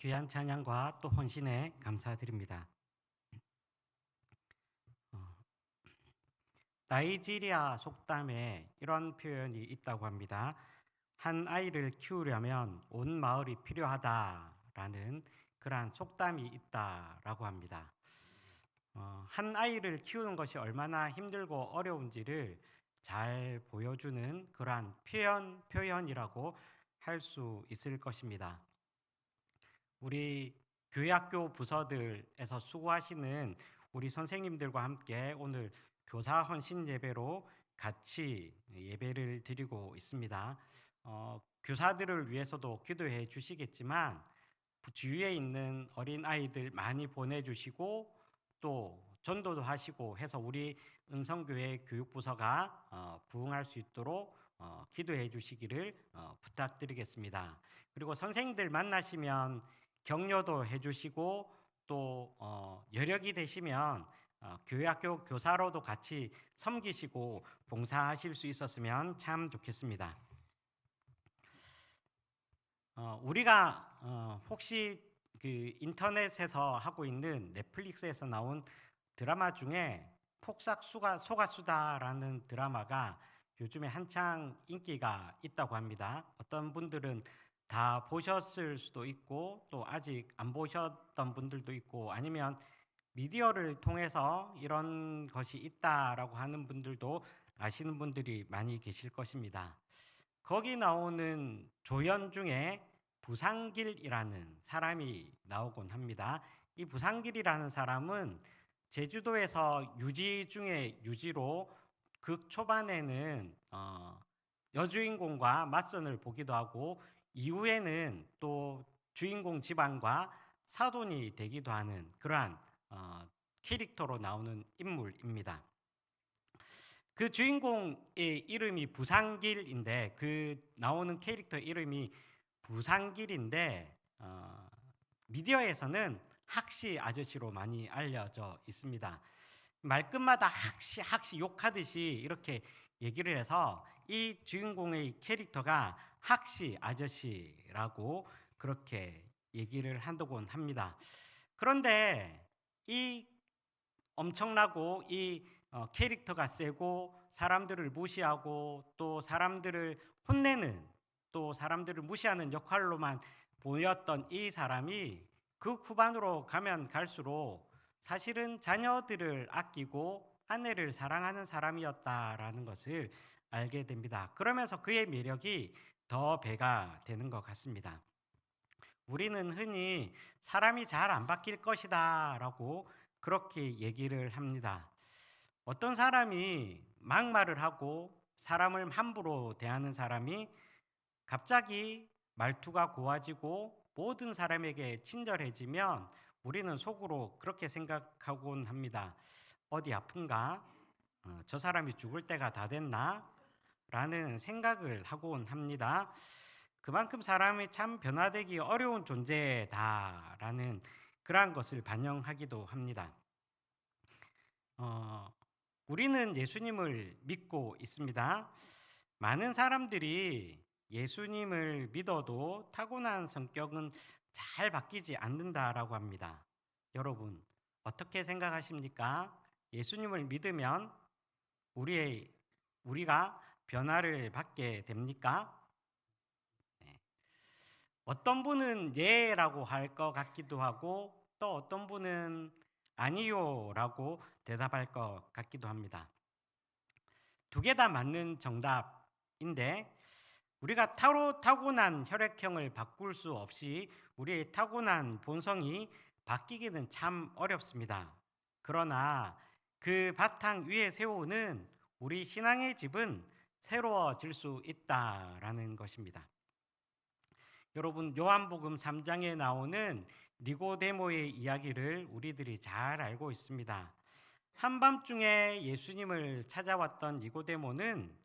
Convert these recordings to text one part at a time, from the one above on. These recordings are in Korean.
귀한 찬양과 또 헌신에 감사드립니다. 어, 나이지리아 속담에 이런 표현이 있다고 합니다. 한 아이를 키우려면 온 마을이 필요하다라는 그러한 속담이 있다라고 합니다. 한 아이를 키우는 것이 얼마나 힘들고 어려운지를 잘 보여주는 그러한 표현이라고 할 수 있을 것입니다. 우리 교회학교 부서들에서 수고하시는 우리 선생님들과 함께 오늘 교사 헌신 예배로 같이 예배를 드리고 있습니다. 교사들을 위해서도 기도해 주시겠지만 주위에 있는 어린 아이들 많이 보내주시고 또 전도도 하시고 해서 우리 은성교회 교육부서가 부응할 수 있도록 기도해 주시기를 부탁드리겠습니다. 그리고 선생님들 만나시면 격려도 해주시고 또 여력이 되시면 교회학교 교사로도 같이 섬기시고 봉사하실 수 있었으면 참 좋겠습니다. 우리가 혹시 그 인터넷에서 하고 있는 넷플릭스에서 나온 드라마 중에 폭삭 소가수다라는 드라마가 요즘에 한창 인기가 있다고 합니다. 어떤 분들은 다 보셨을 수도 있고 또 아직 안 보셨던 분들도 있고 아니면 미디어를 통해서 이런 것이 있다라고 하는 분들도 아시는 분들이 많이 계실 것입니다. 거기 나오는 조연 중에 부상길이라는 사람이 나오곤 합니다. 이 부상길이라는 사람은 제주도에서 유지 중에 유지로 극 초반에는 여주인공과 맞선을 보기도 하고 이후에는 또 주인공 집안과 사돈이 되기도 하는 그러한 캐릭터로 나오는 인물입니다. 그 주인공의 이름이 부상길인데 그 나오는 캐릭터 이름이 부상길인데 미디어에서는 학시 아저씨로 많이 알려져 있습니다. 말끝마다 학시 욕하듯이 이렇게 얘기를 해서 이 주인공의 캐릭터가 학시 아저씨라고 그렇게 얘기를 한다곤 합니다. 그런데 이 엄청나고 이 캐릭터가 세고 사람들을 무시하고 또 사람들을 혼내는 또 사람들을 무시하는 역할로만 보였던 이 사람이 그 후반으로 가면 갈수록 사실은 자녀들을 아끼고 아내를 사랑하는 사람이었다라는 것을 알게 됩니다. 그러면서 그의 매력이 더 배가 되는 것 같습니다. 우리는 흔히 사람이 잘 안 바뀔 것이다 라고 그렇게 얘기를 합니다. 어떤 사람이 막말을 하고 사람을 함부로 대하는 사람이 갑자기 말투가 고와지고 모든 사람에게 친절해지면 우리는 속으로 그렇게 생각하곤 합니다. 어디 아픈가? 저 사람이 죽을 때가 다 됐나? 라는 생각을 하곤 합니다. 그만큼 사람이 참 변화되기 어려운 존재다라는 그러한 것을 반영하기도 합니다. 어, 우리는 예수님을 믿고 있습니다. 많은 사람들이 예수님을 믿어도 타고난 성격은 잘 바뀌지 않는다라고 합니다. 여러분, 어떻게 생각하십니까? 예수님을 믿으면 우리가 변화를 받게 됩니까? 네. 어떤 분은 예라고 할 것 같기도 하고 또 어떤 분은 아니요라고 대답할 것 같기도 합니다. 두 개 다 맞는 정답인데 우리가 타고난 혈액형을 바꿀 수 없이 우리의 타고난 본성이 바뀌기는 참 어렵습니다. 그러나 그 바탕 위에 세우는 우리 신앙의 집은 새로워질 수 있다라는 것입니다. 여러분 요한복음 3장에 나오는 니고데모의 이야기를 우리들이 잘 알고 있습니다. 한밤중에 예수님을 찾아왔던 니고데모는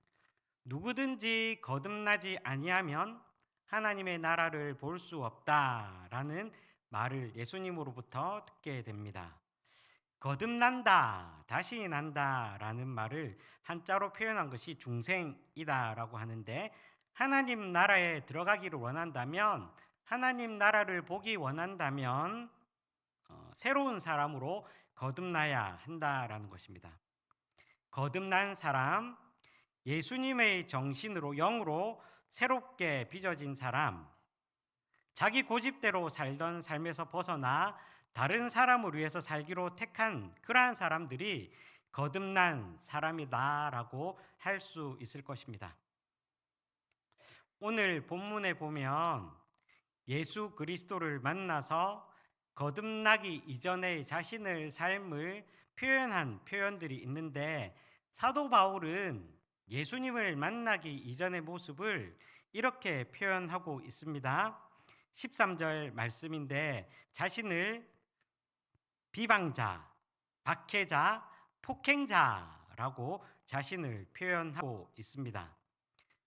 누구든지 거듭나지 아니하면 하나님의 나라를 볼 수 없다라는 말을 예수님으로부터 듣게 됩니다. 거듭난다, 다시 난다라는 말을 한자로 표현한 것이 중생이다라고 하는데 하나님 나라에 들어가기를 원한다면 하나님 나라를 보기 원한다면 새로운 사람으로 거듭나야 한다라는 것입니다. 거듭난 사람, 예수님의 정신으로 영으로 새롭게 빚어진 사람, 자기 고집대로 살던 삶에서 벗어나 다른 사람을 위해서 살기로 택한 그러한 사람들이 거듭난 사람이다라고 할 수 있을 것입니다. 오늘 본문에 보면 예수 그리스도를 만나서 거듭나기 이전의 자신의 삶을 표현한 표현들이 있는데, 사도 바울은 예수님을 만나기 이전의 모습을 이렇게 표현하고 있습니다. 13절 말씀인데, 자신을 비방자, 박해자, 폭행자라고 자신을 표현하고 있습니다.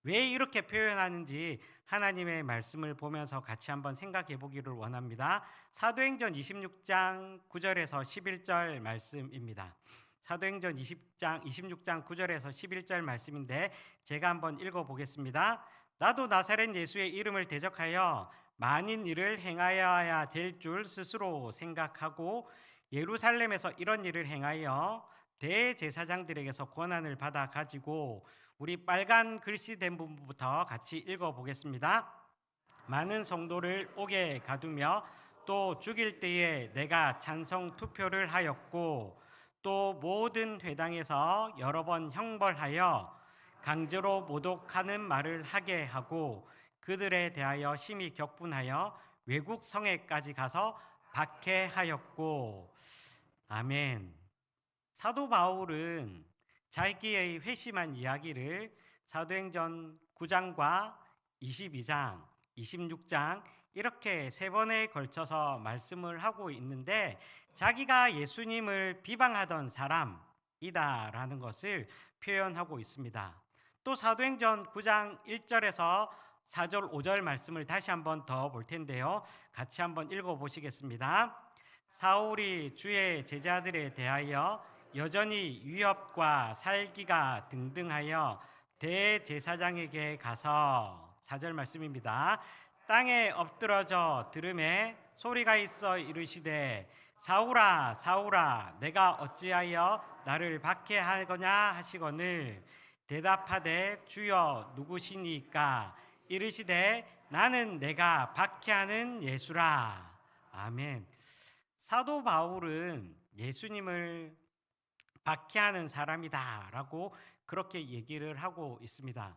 왜 이렇게 표현하는지 하나님의 말씀을 보면서 같이 한번 생각해 보기를 원합니다. 사도행전 26장 9절에서 11절 말씀입니다. 사도행전 26장 9절에서 11절 말씀인데 제가 한번 읽어 보겠습니다. 나도 나사렛 예수의 이름을 대적하여 많은 일을 행하여야 될 줄 스스로 생각하고 예루살렘에서 이런 일을 행하여 대제사장들에게서 권한을 받아 가지고, 우리 빨간 글씨 된 부분부터 같이 읽어 보겠습니다. 많은 성도를 옥에 가두며 또 죽일 때에 내가 찬성 투표를 하였고, 또 모든 회당에서 여러 번 형벌하여 강제로 모독하는 말을 하게 하고, 그들에 대하여 심히 격분하여 외국 성에까지 가서 박해하였고. 아멘. 사도 바울은 자기의 회심한 이야기를 사도행전 9장과 22장, 26장 이렇게 세 번에 걸쳐서 말씀을 하고 있는데, 자기가 예수님을 비방하던 사람이다라는 것을 표현하고 있습니다. 또 사도행전 9장 1절에서 4절, 5절 말씀을 다시 한번 더 볼 텐데요. 같이 한번 읽어 보시겠습니다. 사울이 주의 제자들에 대하여 여전히 위협과 살기가 등등하여 대제사장에게 가서, 4절 말씀입니다. 땅에 엎드러져 들음에 소리가 있어 이르시되 사울아 사울아 내가 어찌하여 나를 박해하거냐 하시거늘 대답하되 주여 누구시니까 이르시되 나는 내가 박해하는 예수라. 아멘. 사도 바울은 예수님을 박해하는 사람이다라고 그렇게 얘기를 하고 있습니다.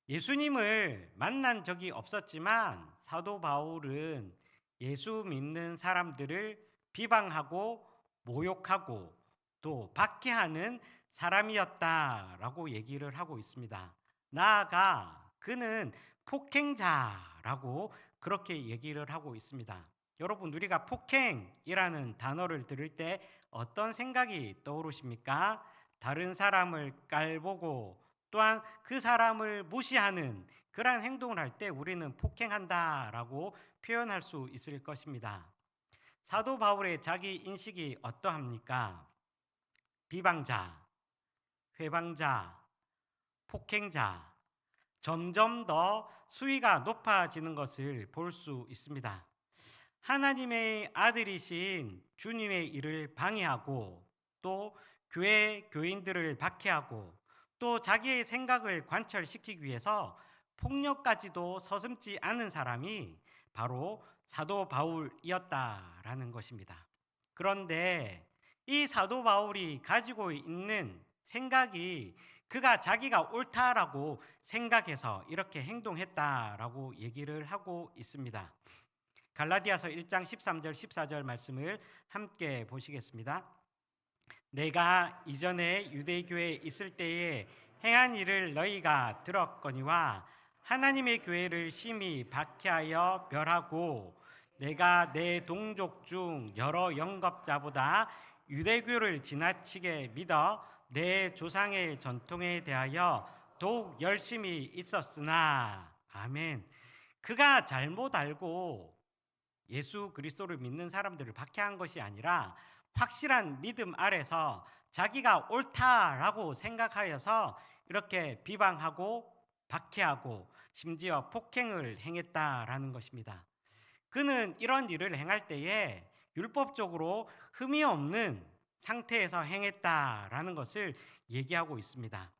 예수님을 만난 적이 없었지만 사도 바울은 예수 믿는 사람들을 비방하고 모욕하고 또 박해하는 사람이었다라고 얘기를 하고 있습니다. 나아가 그는 폭행자라고 그렇게 얘기를 하고 있습니다. 여러분, 우리가 폭행이라는 단어를 들을 때 어떤 생각이 떠오르십니까? 다른 사람을 깔보고 또한 그 사람을 무시하는 그러한 행동을 할 때 우리는 폭행한다라고 표현할 수 있을 것입니다. 사도 바울의 자기 인식이 어떠합니까? 비방자, 회방자, 폭행자, 점점 더 수위가 높아지는 것을 볼 수 있습니다. 하나님의 아들이신 주님의 일을 방해하고 또 교회 교인들을 박해하고 또 자기의 생각을 관철시키기 위해서 폭력까지도 서슴지 않은 사람이 바로 사도 바울이었다라는 것입니다. 그런데 이 사도 바울이 가지고 있는 생각이 그가 자기가 옳다라고 생각해서 이렇게 행동했다라고 얘기를 하고 있습니다. 갈라디아서 1장 13절 14절 말씀을 함께 보시겠습니다. 내가 이전에 유대교회에 있을 때에 행한 일을 너희가 들었거니와 하나님의 교회를 심히 박해하여 멸하고, 내가 내 동족 중 여러 영겁자보다 유대교를 지나치게 믿어 내 조상의 전통에 대하여 더욱 열심히 있었으나. 아멘. 그가 잘못 알고 예수 그리스도를 믿는 사람들을 박해한 것이 아니라 확실한 믿음 아래서 자기가 옳다라고 생각하여서 이렇게 비방하고 박해하고 심지어 폭행을 행했다라는 것입니다. 그는 이런 일을 행할 때에 율법적으로 흠이 없는 상태에서 행했다라는 것을 얘기하고 있습니다.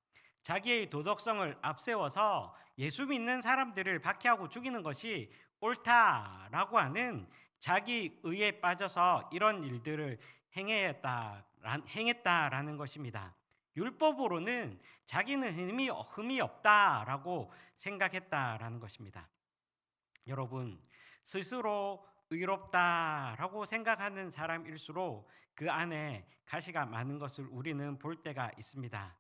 자기의 도덕성을 앞세워서 예수 믿는 사람들을 박해하고 죽이는 것이 옳다라고 하는 자기 의에 빠져서 이런 일들을 행했다라는 것입니다. 율법으로는 자기는 흠이 없다라고 생각했다라는 것입니다. 여러분, 스스로 의롭다라고 생각하는 사람일수록 그 안에 가시가 많은 것을 우리는 볼 때가 있습니다.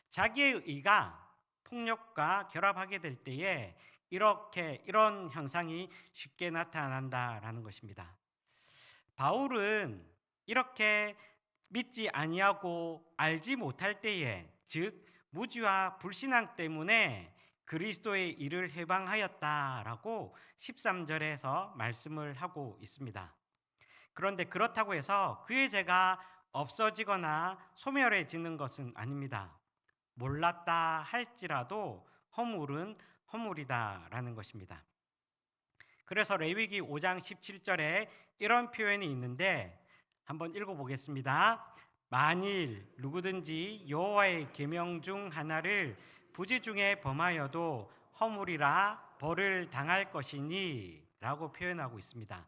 자기의 의가 폭력과 결합하게 될 때에 이런 현상이 쉽게 나타난다라는 것입니다. 바울은 이렇게 믿지 아니하고 알지 못할 때에, 즉 무지와 불신앙 때문에 그리스도의 일을 해방하였다라고 13절에서 말씀을 하고 있습니다. 그런데 그렇다고 해서 그의 죄가 없어지거나 소멸해지는 것은 아닙니다. 몰랐다 할지라도 허물은 허물이다라는 것입니다. 그래서 레위기 5장 17절에 이런 표현이 있는데 한번 읽어보겠습니다. 만일 누구든지 여호와의 계명 중 하나를 부지 중에 범하여도 허물이라 벌을 당할 것이니 라고 표현하고 있습니다.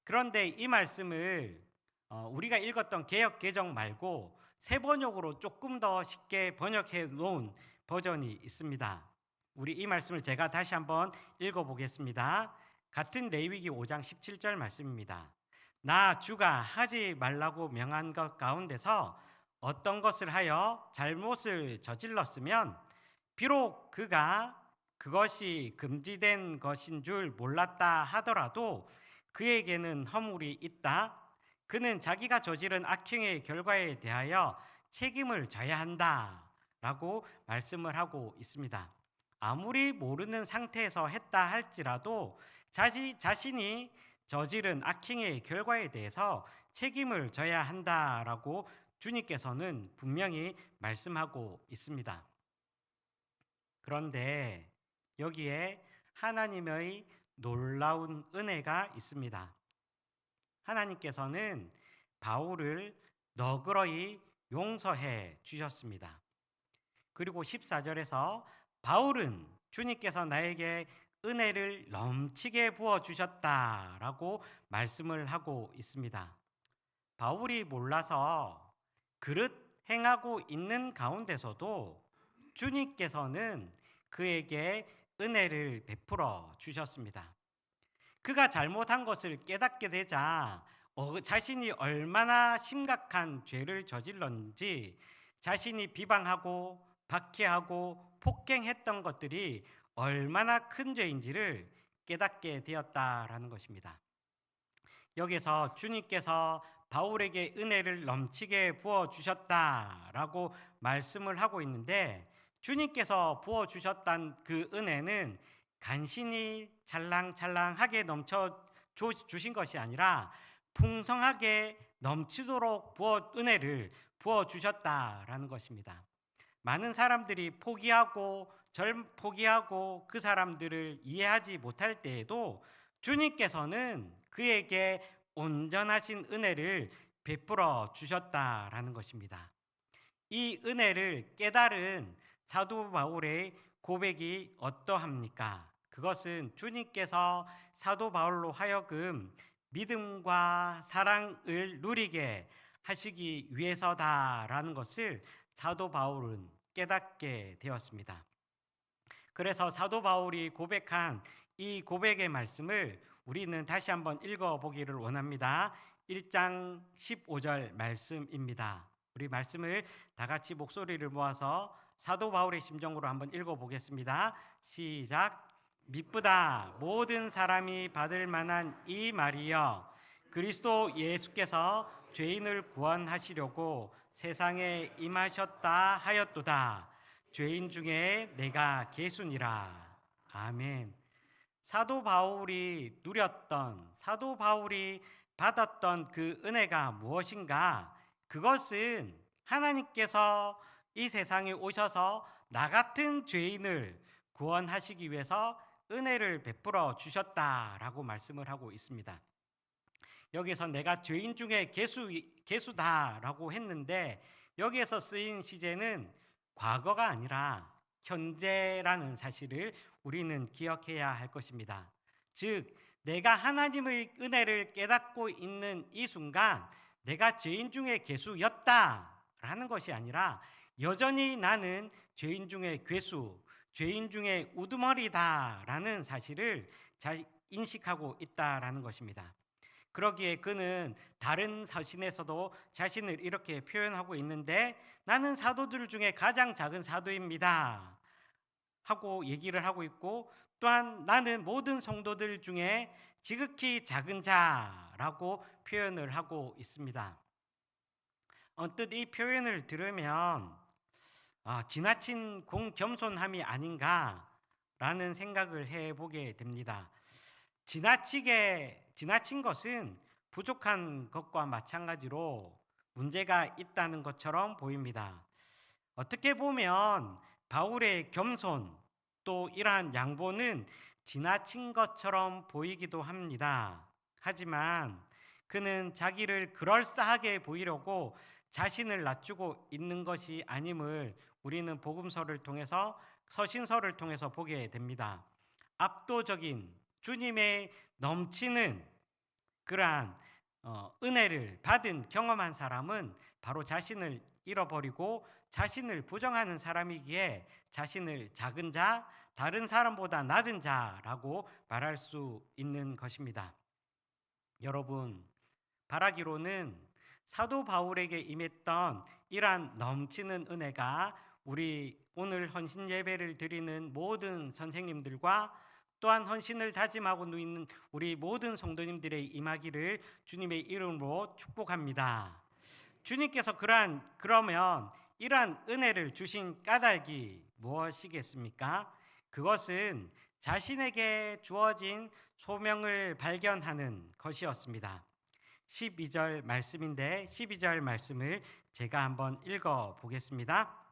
그런데 이 말씀을 우리가 읽었던 개역 개정 말고 새 번역으로 조금 더 쉽게 번역해 놓은 버전이 있습니다. 우리 이 말씀을 제가 다시 한번 읽어보겠습니다. 같은 레위기 5장 17절 말씀입니다. 나 주가 하지 말라고 명한 것 가운데서 어떤 것을 하여 잘못을 저질렀으면 비록 그가 그것이 금지된 것인 줄 몰랐다 하더라도 그에게는 허물이 있다. 그는 자기가 저지른 악행의 결과에 대하여 책임을 져야 한다 라고 말씀을 하고 있습니다. 아무리 모르는 상태에서 했다 할지라도 자신이 저지른 악행의 결과에 대해서 책임을 져야 한다라고 주님께서는 분명히 말씀하고 있습니다. 그런데 여기에 하나님의 놀라운 은혜가 있습니다. 하나님께서는 바울을 너그러이 용서해 주셨습니다. 그리고 14절에서 바울은 주님께서 나에게 은혜를 넘치게 부어 주셨다라고 말씀을 하고 있습니다. 바울이 몰라서 그릇 행하고 있는 가운데서도 주님께서는 그에게 은혜를 베풀어 주셨습니다. 그가 잘못한 것을 깨닫게 되자 자신이 얼마나 심각한 죄를 저질렀는지, 자신이 비방하고 박해하고 폭행했던 것들이 얼마나 큰 죄인지를 깨닫게 되었다라는 것입니다. 여기서 주님께서 바울에게 은혜를 넘치게 부어 주셨다라고 말씀을 하고 있는데, 주님께서 부어 주셨던 그 은혜는 간신히 찰랑찰랑하게 넘쳐 주신 것이 아니라 풍성하게 넘치도록 은혜를 부어 주셨다라는 것입니다. 많은 사람들이 포기하고 그 사람들을 이해하지 못할 때에도 주님께서는 그에게 온전하신 은혜를 베풀어 주셨다라는 것입니다. 이 은혜를 깨달은 사도 바울의 고백이 어떠합니까? 그것은 주님께서 사도 바울로 하여금 믿음과 사랑을 누리게 하시기 위해서다라는 것을 사도 바울은 깨닫게 되었습니다. 그래서 사도 바울이 고백한 이 고백의 말씀을 우리는 다시 한번 읽어보기를 원합니다. 1장 15절 말씀입니다. 우리 말씀을 다 같이 목소리를 모아서 사도 바울의 심정으로 한번 읽어보겠습니다. 시작. 미쁘다 모든 사람이 받을 만한 이 말이여, 그리스도 예수께서 죄인을 구원하시려고 세상에 임하셨다 하였도다. 죄인 중에 내가 개순이라. 아멘. 사도 바울이 받았던 그 은혜가 무엇인가? 그것은 하나님께서 이 세상에 오셔서 나 같은 죄인을 구원하시기 위해서 은혜를 베풀어 주셨다라고 말씀을 하고 있습니다. 여기서 내가 죄인 중에 개수다라고 했는데 여기에서 쓰인 시제는 과거가 아니라 현재라는 사실을 우리는 기억해야 할 것입니다. 즉, 내가 하나님의 은혜를 깨닫고 있는 이 순간 내가 죄인 중에 괴수였다라는 것이 아니라 여전히 나는 죄인 중에 괴수, 죄인 중에 우두머리다라는 사실을 잘 인식하고 있다라는 것입니다. 그러기에 그는 다른 서신에서도 자신을 이렇게 표현하고 있는데 나는 사도들 중에 가장 작은 사도입니다 하고 얘기를 하고 있고, 또한 나는 모든 성도들 중에 지극히 작은 자라고 표현을 하고 있습니다. 언뜻 이 표현을 들으면 지나친 공겸손함이 아닌가라는 생각을 해보게 됩니다. 지나친 것은 부족한 것과 마찬가지로 문제가 있다는 것처럼 보입니다. 어떻게 보면 바울의 겸손 또 이러한 양보는 지나친 것처럼 보이기도 합니다. 하지만 그는 자기를 그럴싸하게 보이려고 자신을 낮추고 있는 것이 아님을 우리는 복음서를 통해서 서신서를 통해서 보게 됩니다. 압도적인 주님의 넘치는 그러한 은혜를 받은 경험한 사람은 바로 자신을 잃어버리고 자신을 부정하는 사람이기에 자신을 작은 자, 다른 사람보다 낮은 자라고 말할 수 있는 것입니다. 여러분, 바라기로는 사도 바울에게 임했던 이러한 넘치는 은혜가 우리 오늘 헌신 예배를 드리는 모든 선생님들과 또한 헌신을 다짐하고 있는 우리 모든 성도님들의 임하기를 주님의 이름으로 축복합니다. 주님께서 그러면 이러한 은혜를 주신 까닭이 무엇이겠습니까? 그것은 자신에게 주어진 소명을 발견하는 것이었습니다. 12절 말씀인데 12절 말씀을 제가 한번 읽어 보겠습니다.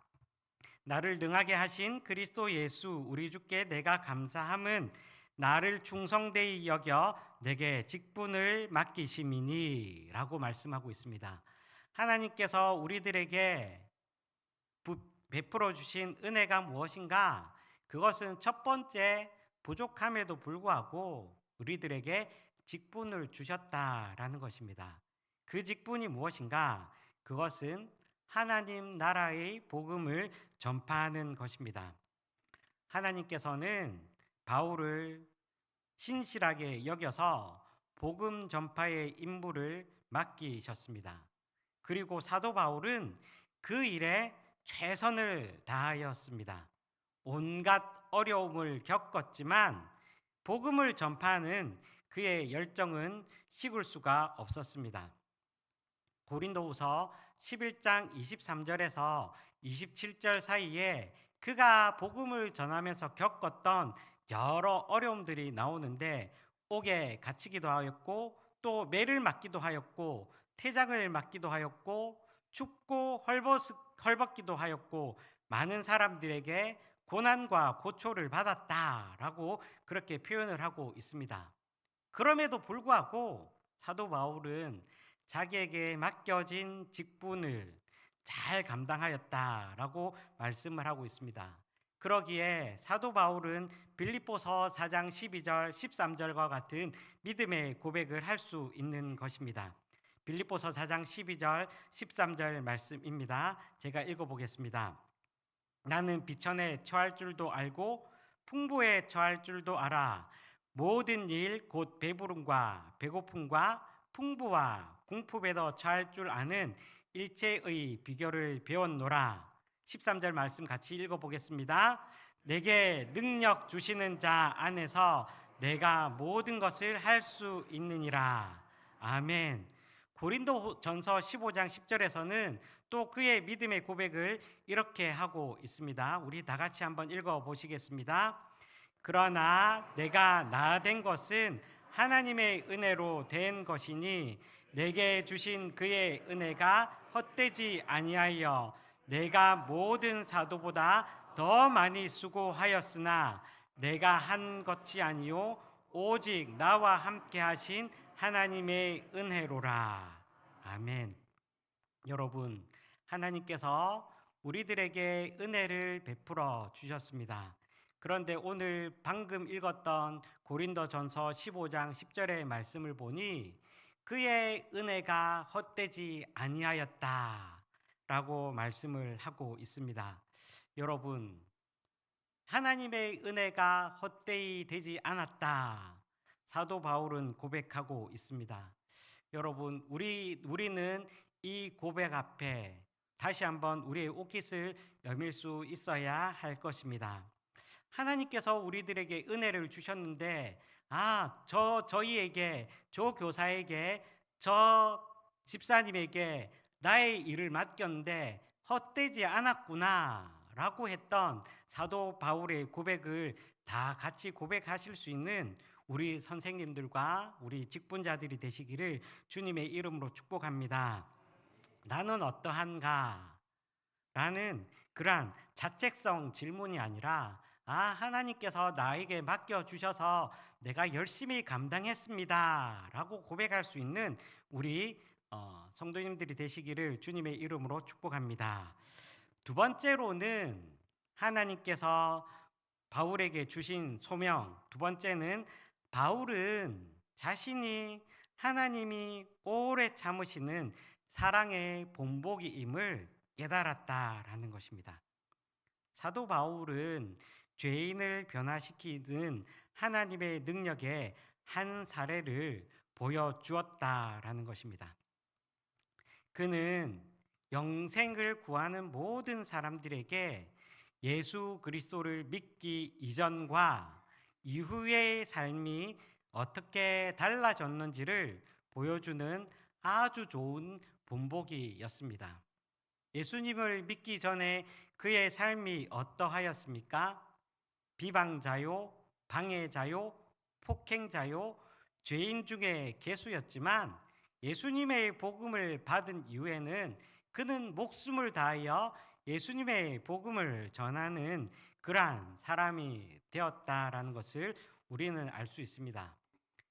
나를 능하게 하신 그리스도 예수 우리 주께 내가 감사함은 나를 충성되이 여겨 내게 직분을 맡기심이니 라고 말씀하고 있습니다. 하나님께서 우리들에게 베풀어 주신 은혜가 무엇인가? 그것은 첫 번째, 부족함에도 불구하고 우리들에게 직분을 주셨다라는 것입니다. 그 직분이 무엇인가? 그것은 하나님 나라의 복음을 전파하는 것입니다. 하나님께서는 바울을 신실하게 여겨서 복음 전파의 임무를 맡기셨습니다. 그리고 사도 바울은 그 일에 최선을 다하였습니다. 온갖 어려움을 겪었지만 복음을 전파하는 그의 열정은 식을 수가 없었습니다. 고린도후서 11장 23절에서 27절 사이에 그가 복음을 전하면서 겪었던 여러 어려움들이 나오는데 옥에 갇히기도 하였고 또 매를 맞기도 하였고 태장을 맞기도 하였고 춥고 헐벗기도 하였고 많은 사람들에게 고난과 고초를 받았다라고 그렇게 표현을 하고 있습니다. 그럼에도 불구하고 사도 바울은 자기에게 맡겨진 직분을 잘 감당하였다라고 말씀을 하고 있습니다. 그러기에 사도 바울은 빌립보서 4장 12절 13절과 같은 믿음의 고백을 할 수 있는 것입니다. 빌립보서 4장 12절 13절 말씀입니다. 제가 읽어보겠습니다. 나는 비천에 처할 줄도 알고 풍부에 처할 줄도 알아. 모든 일 곧 배부름과 배고픔과 풍부와 궁핍에도 처할 줄 아는 일체의 비결을 배웠노라. 13절 말씀 같이 읽어보겠습니다. 내게 능력 주시는 자 안에서 내가 모든 것을 할 수 있느니라. 아멘. 고린도전서 15장 10절에서는 또 그의 믿음의 고백을 이렇게 하고 있습니다. 우리 다 같이 한번 읽어 보시겠습니다. 그러나 내가 나된 것은 하나님의 은혜로 된 것이니 내게 주신 그의 은혜가 헛되지 아니하여 내가 모든 사도보다 더 많이 수고하였으나 내가 한 것이 아니요 오직 나와 함께 하신 하나님의 은혜로라. 아멘. 여러분, 하나님께서 우리들에게 은혜를 베풀어 주셨습니다. 그런데 오늘 방금 읽었던 고린도전서 15장 10절의 말씀을 보니 그의 은혜가 헛되지 아니하였다라고 말씀을 하고 있습니다. 여러분, 하나님의 은혜가 헛되이 되지 않았다. 사도 바울은 고백하고 있습니다. 여러분, 우리는 이 고백 앞에 다시 한번 우리의 옷깃을 여밀 수 있어야 할 것입니다. 하나님께서 우리들에게 은혜를 주셨는데, 저희에게, 저 교사에게, 저 집사님에게 나의 일을 맡겼는데 헛되지 않았구나 라고 했던 사도 바울의 고백을 다 같이 고백하실 수 있는 우리 선생님들과 우리 직분자들이 되시기를 주님의 이름으로 축복합니다. 나는 어떠한가? 라는 그러한 자책성 질문이 아니라 하나님께서 나에게 맡겨주셔서 내가 열심히 감당했습니다 라고 고백할 수 있는 우리 성도님들이 되시기를 주님의 이름으로 축복합니다. 두 번째로는 하나님께서 바울에게 주신 소명, 두 번째는 바울은 자신이 하나님이 오래 참으시는 사랑의 본보기임을 깨달았다라는 것입니다. 사도 바울은 죄인을 변화시키는 하나님의 능력의 한 사례를 보여주었다라는 것입니다. 그는 영생을 구하는 모든 사람들에게 예수 그리스도를 믿기 이전과 이후의 삶이 어떻게 달라졌는지를 보여주는 아주 좋은 본보기였습니다. 예수님을 믿기 전에 그의 삶이 어떠하였습니까? 비방자요, 방해자요, 폭행자요, 죄인 중에 개수였지만 예수님의 복음을 받은 이후에는 그는 목숨을 다하여 예수님의 복음을 전하는 그러한 사람이 되었다라는 것을 우리는 알 수 있습니다.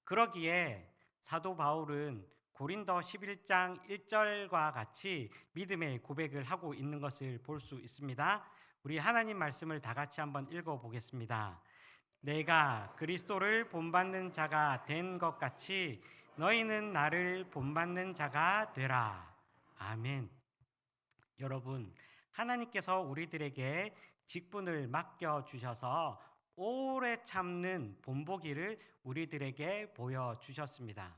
그러기에 사도 바울은 고린도 11장 1절과 같이 믿음의 고백을 하고 있는 것을 볼 수 있습니다. 우리 하나님 말씀을 다 같이 한번 읽어 보겠습니다. 내가 그리스도를 본받는 자가 된 것 같이 너희는 나를 본받는 자가 되라. 아멘. 여러분, 하나님께서 우리들에게 직분을 맡겨 주셔서 오래 참는 본보기를 우리들에게 보여 주셨습니다.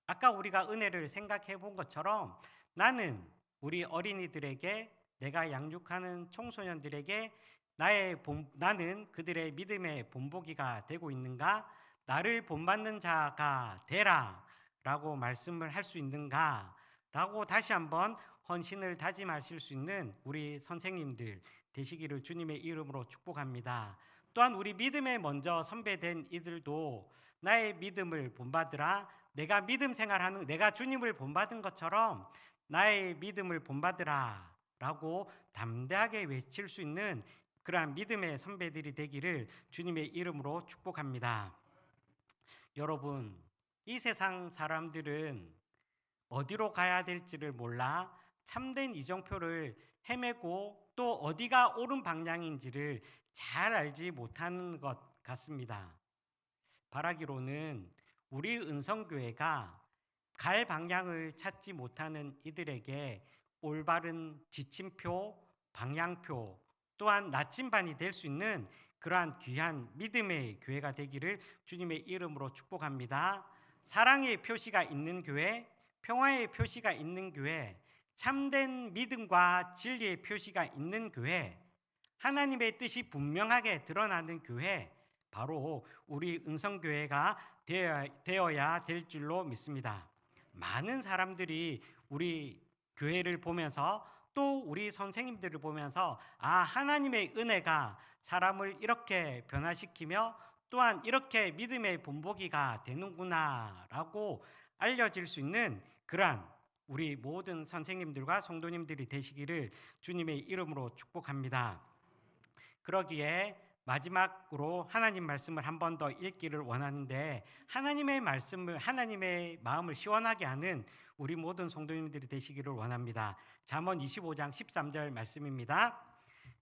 아까 우리가 은혜를 생각해 본 것처럼 나는 우리 어린이들에게, 내가 양육하는 청소년들에게 나는 그들의 믿음의 본보기가 되고 있는가? 나를 본받는 자가 되라 라고 말씀을 할 수 있는가? 라고 다시 한번 헌신을 다짐하실 수 있는 우리 선생님들 되시기를 주님의 이름으로 축복합니다. 또한 우리 믿음에 먼저 선배된 이들도 나의 믿음을 본받으라, 내가 주님을 본받은 것처럼 나의 믿음을 본받으라 라고 담대하게 외칠 수 있는 그러한 믿음의 선배들이 되기를 주님의 이름으로 축복합니다. 여러분, 이 세상 사람들은 어디로 가야 될지를 몰라 참된 이정표를 헤매고 또 어디가 옳은 방향인지를 잘 알지 못하는 것 같습니다. 바라기로는 우리 은성교회가 갈 방향을 찾지 못하는 이들에게 올바른 지침표, 방향표, 또한 나침반이 될 수 있는 그러한 귀한 믿음의 교회가 되기를 주님의 이름으로 축복합니다. 사랑의 표시가 있는 교회, 평화의 표시가 있는 교회, 참된 믿음과 진리의 표시가 있는 교회, 하나님의 뜻이 분명하게 드러나는 교회, 바로 우리 은성교회가 되어야 될 줄로 믿습니다. 많은 사람들이 우리 교회를 보면서 또 우리 선생님들을 보면서 하나님의 은혜가 사람을 이렇게 변화시키며 또한 이렇게 믿음의 본보기가 되는구나 라고 알려질 수 있는 그러한 우리 모든 선생님들과 성도님들이 되시기를 주님의 이름으로 축복합니다. 그러기에 마지막으로 하나님 말씀을 한 번 더 읽기를 원하는데, 하나님의 말씀을, 하나님의 마음을 시원하게 하는 우리 모든 성도님들이 되시기를 원합니다. 잠언 25장 13절 말씀입니다.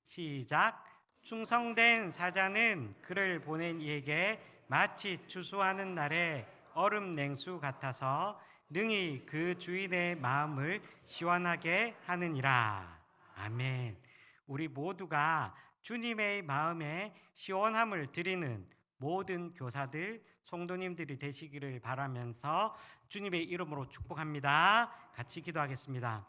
시작. 충성된 사자는 그를 보낸 이에게 마치 추수하는 날에 얼음 냉수 같아서 능히 그 주인의 마음을 시원하게 하느니라. 아멘. 우리 모두가 주님의 마음에 시원함을 드리는 모든 교사들, 성도님들이 되시기를 바라면서 주님의 이름으로 축복합니다. 같이 기도하겠습니다.